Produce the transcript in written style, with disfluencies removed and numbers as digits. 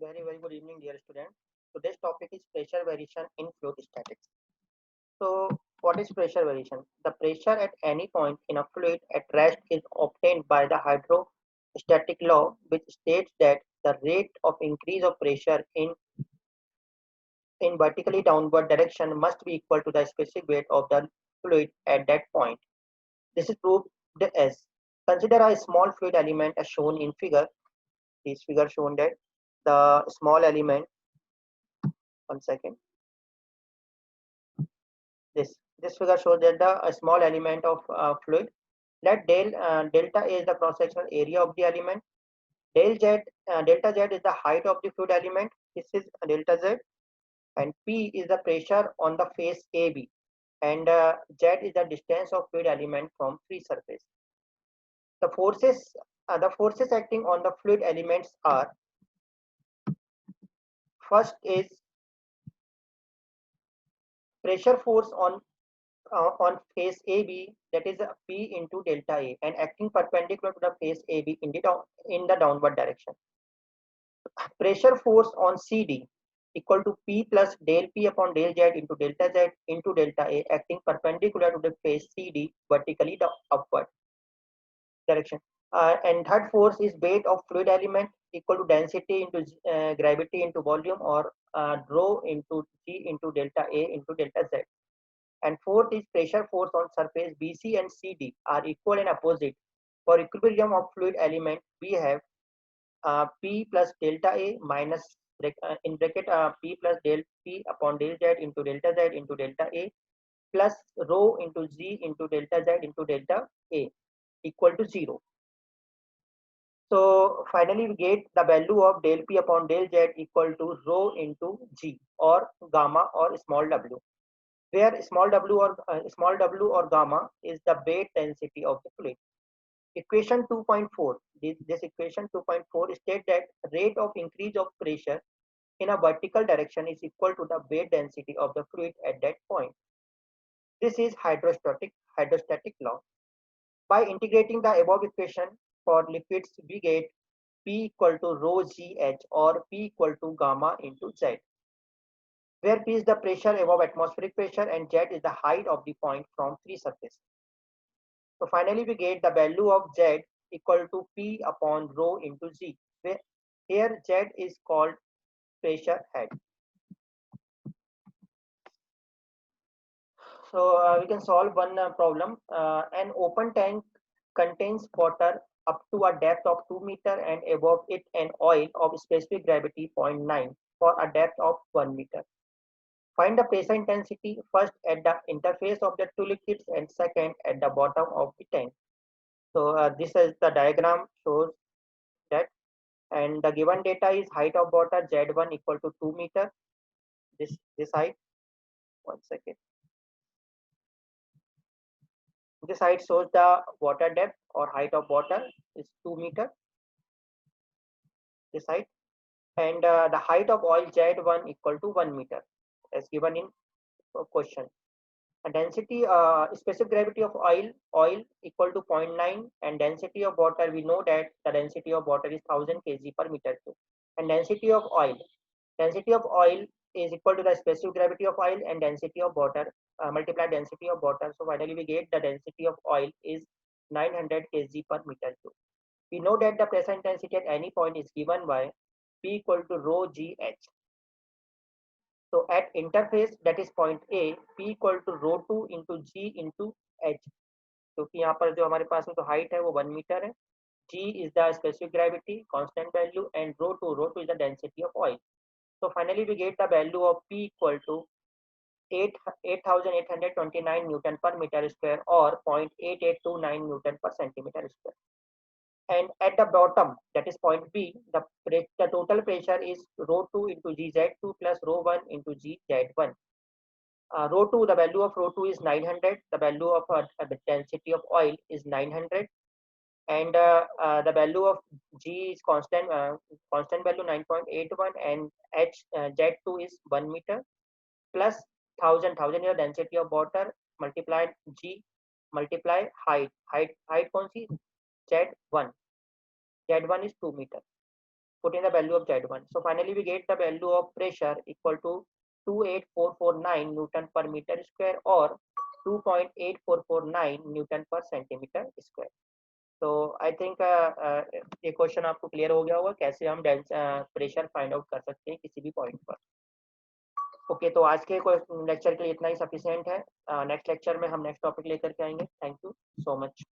Very good evening, dear student. Today's topic is pressure variation in fluid statics. So, what is pressure variation? The pressure at any point in a fluid at rest is obtained by the hydrostatic law, which states that the rate of increase of pressure in vertically downward direction must be equal to the specific weight of the fluid at that point. This is proved as consider a small fluid element as shown in figure. This figure shown that the small element. One second. This figure shows that a small element of fluid. Let delta A is the cross-sectional area of the element. Delta Z is the height of the fluid element. This is delta Z, and P is the pressure on the face AB, and Z is the distance of fluid element from free surface. The forces acting on the fluid elements are: first is pressure force on face AB, that is P into delta A, and acting perpendicular to the face AB in the downward direction. Pressure force on CD equal to P plus del P upon del Z into delta A, acting perpendicular to the face CD vertically upward direction. And third force is weight of fluid element equal to density into gravity into volume, or rho into G into delta A into delta Z. And fourth is pressure force on surface BC and CD are equal and opposite. For equilibrium of fluid element, we have P plus delta A minus in bracket P plus del P upon del Z into delta A plus rho into G into delta Z into delta A equal to 0. So finally we get the value of del P upon del Z equal to rho into G, or gamma, or small w, where small w or gamma is the weight density of the fluid. Equation 2.4. This equation 2.4 states that rate of increase of pressure in a vertical direction is equal to the weight density of the fluid at that point. This is hydrostatic law. By integrating the above equation for liquids, we get P equal to rho GH, or P equal to gamma into Z, where P is the pressure above atmospheric pressure and Z is the height of the point from free surface. So finally we get the value of Z equal to P upon rho into G, where here Z is called pressure head. So we can solve one problem. An open tank contains water up to a depth of 2 meter, and above it an oil of specific gravity 0.9 for a depth of 1 meter. Find the pressure intensity first at the interface of the two liquids and second at the bottom of the tank. So this is the diagram shows that, and the given data is height of water Z1 equal to 2 meter. This height, one second. This height shows the water depth or height of water is 2 meter. This height, and the height of oil Z1 equal to 1 meter as given in question. And density, specific gravity of oil equal to 0.9, and density of water, we know that the density of water is 1000 kg per meter cube, and density of oil is equal to the specific gravity of oil and density of water multiply density of water. So finally we get the density of oil is 900 kg per meter cube. We know that the pressure intensity at any point is given by P equal to rho GH. So at interface, that is point A, P equal to rho 2 into G into H. क्योंकि यहाँ पर जो हमारे पास में तो height है वो 1 metre है. G is the specific gravity constant value, and rho 2 is the density of oil. So finally we get the value of P equal to 8,829 Newton per meter square, or 0.8829 Newton per centimeter square. And at the bottom, that is point B, the total pressure is rho 2 into GZ2 plus rho 1 into GZ1. Rho 2, the value of rho 2 is 900, the value of the density of oil is 900, and the value of G is constant value 9.81, and Z2 is 1 meter, plus 1000 is the density of water, multiplied G, multiply height कौन सी Z1 is 2 meter. put in the value of Z1. So finally we get the value of pressure equal to 28449 Newton per meter square or 2.8449 Newton per centimeter square. तो I think ये question आपको clear हो गया होगा कैसे हम pressure find out कर सकते हैं किसी भी पॉइंट पर। ओके तो आज के लेक्चर के लिए इतना ही सफिशिएंट है। नेक्स्ट लेक्चर में हम नेक्स्ट टॉपिक लेकर के आएंगे। Thank you so much.